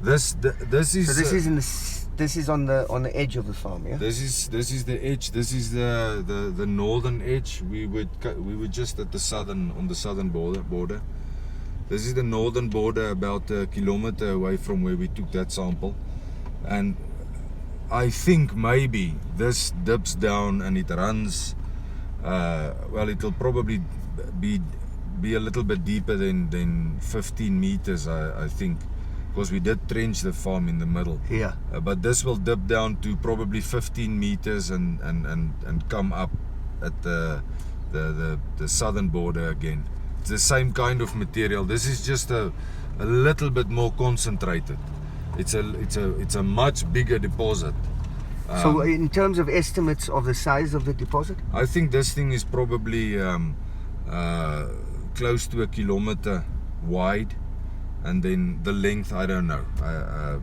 This is. So this is in this is on the edge of the farm, yeah. This is the edge. This is the northern edge. We were just at the southern border. This is the northern border, about a kilometer away from where we took that sample, and I think maybe this dips down and it runs. Well, it'll probably be a little bit deeper than 15 meters, I think, because we did trench the farm in the middle. Yeah. But this will dip down to probably 15 meters and come up at the southern border again. It's the same kind of material. This is just a little bit more concentrated. It's a much bigger deposit. So in terms of estimates of the size of the deposit, I think this thing is probably close to a kilometer wide, and then the length, I don't know.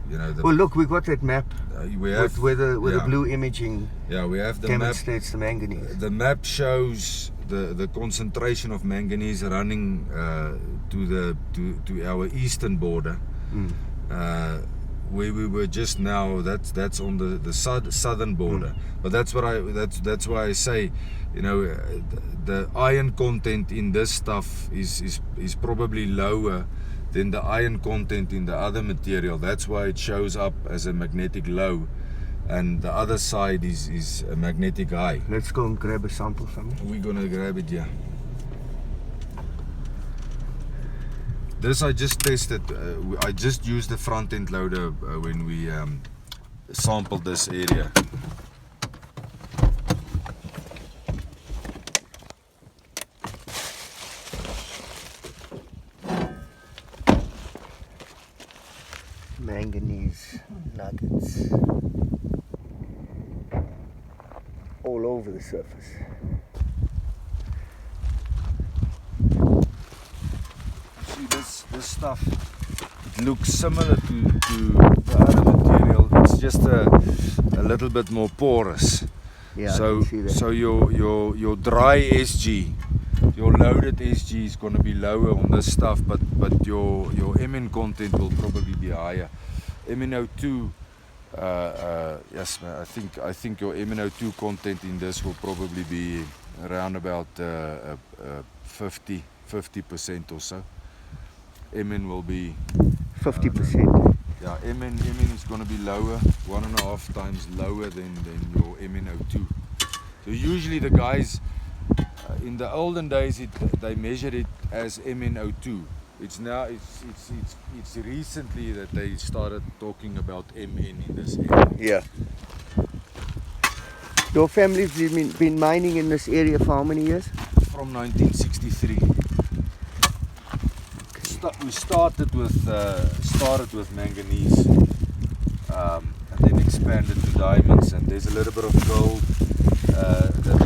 You know. Well, look, we got that map. We have with the blue imaging. Yeah, we have the demonstrates map. The manganese. The map shows the concentration of manganese running to our eastern border. Where we were just now, that's on the southern border. But that's why I say, you know, the iron content in this stuff is probably lower than the iron content in the other material. That's why it shows up as a magnetic low, and the other side is a magnetic high. Let's go and grab a sample from it. We're gonna grab it, yeah. This I just tested. I just used the front end loader when we sampled this area. Manganese nuggets all over the surface. This stuff, it looks similar to the other material. It's just a little bit more porous. Yeah, so I can see that. So your dry SG, your loaded SG is going to be lower on this stuff, but your Mn content will probably be higher. MnO2, yes, I think your MnO2 content in this will probably be around about 50% or so. Mn will be 50%. Yeah, Mn is going to be lower, 1.5 times lower than your MnO2. So usually the guys in the olden days they measured it as MnO2. It's recently that they started talking about Mn in this area. Yeah. Your family's been mining in this area for how many years? From 1963. We started with manganese, and then expanded to diamonds, and there's a little bit of gold. The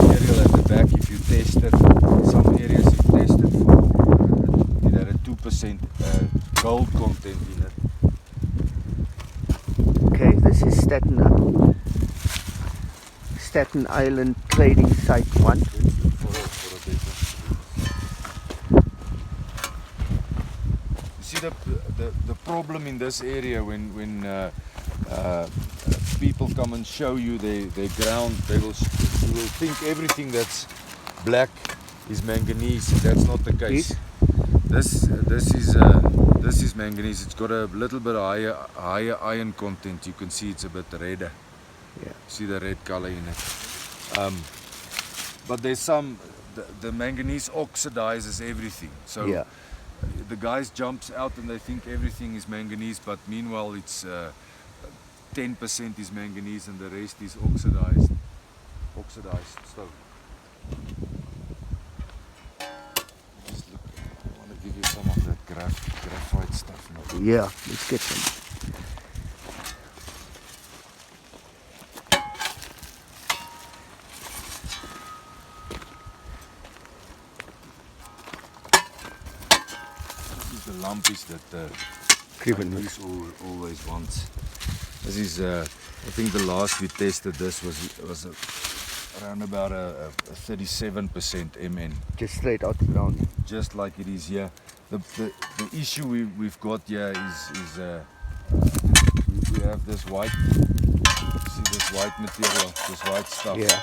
material at the back, if you test it, some areas you test it for, it had a 2% gold content in it. Okay, this is Staten Island Trading Site 1. The problem in this area when people come and show you their ground, you will think everything that's black is manganese. That's not the case. This is manganese. It's got a little bit higher iron content. You can see it's a bit redder. Yeah. See the red color in it. But there's the manganese oxidizes everything. So. Yeah. The guys jumps out and they think everything is manganese, but meanwhile it's 10% is manganese and the rest is oxidized stone. Just look, I want to give you some of that graphite stuff now. Yeah, let's get some. The lumpies that Chinese always wants. This is, I think the last we tested this was around about a 37% Mn. Just straight out the ground. Just like it is here. the issue we've got here is we have this white, see this white material, this white stuff. Yeah.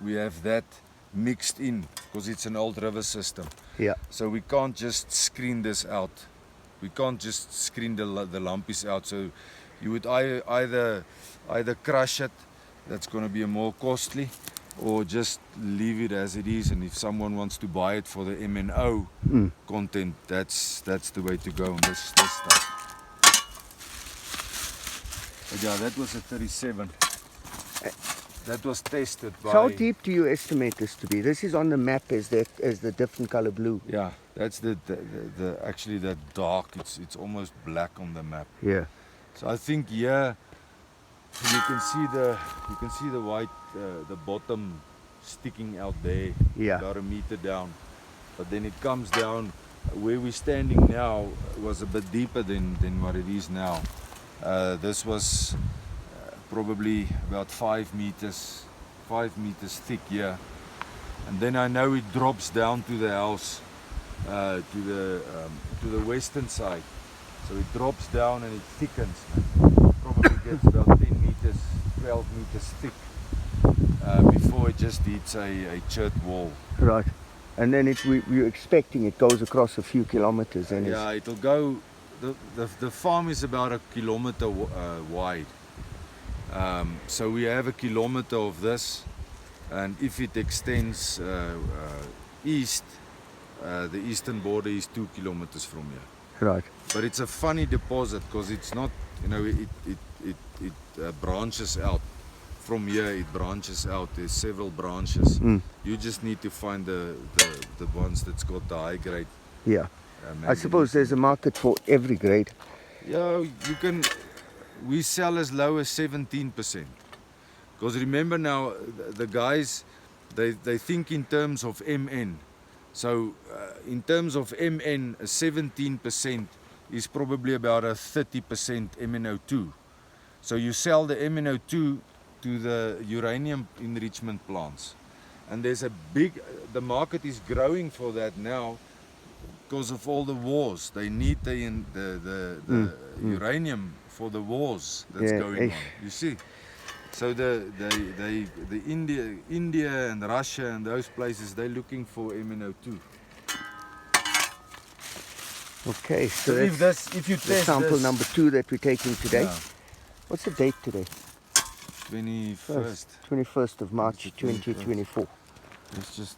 We have that mixed in because it's an old river system. Yeah. So we can't just screen this out. We can't just screen the lumpies out. So you would either crush it, that's going to be more costly, or just leave it as it is. And if someone wants to buy it for the MNO content, that's the way to go on this stuff. But yeah, that was a 37. That was tested by... So how deep do you estimate this to be? This is on the map as the different color blue. Yeah, that's the actually that dark. It's almost black on the map. Yeah. So I think here you can see the white, the bottom sticking out there. Yeah. About a meter down. But then it comes down. Where we're standing now was a bit deeper than what it is now. This was probably about 5 meters thick here, and then I know it drops down to the house, to the western side. So it drops down and it thickens. Probably gets about 10 meters, 12 meters thick before it just hits a chert wall. Right. And then we're expecting it goes across a few kilometers. And yeah, it'll go. The farm is about a kilometer wide. So we have a kilometer of this, and if it extends east, the eastern border is 2 kilometers from here. Right. But it's a funny deposit because it's not, you know, it branches out. From here it branches out. There's several branches. You just need to find the ones that's got the high grade. Yeah. I suppose there's a market for every grade. Yeah, you can. We sell as low as 17%. Because remember now, the guys, they think in terms of MN. So in terms of MN, 17% is probably about a 30% MnO2. So you sell the MnO2 to the uranium enrichment plants. And there's a the market is growing for that now because of all the wars. They need the uranium for the wars that's going on. You see, so the India and Russia and those places, they're looking for MnO2. Okay, so if you the test sample this, number 2 that we're taking today. Yeah. What's the date today? 21st. 21st of March 2024. Let's just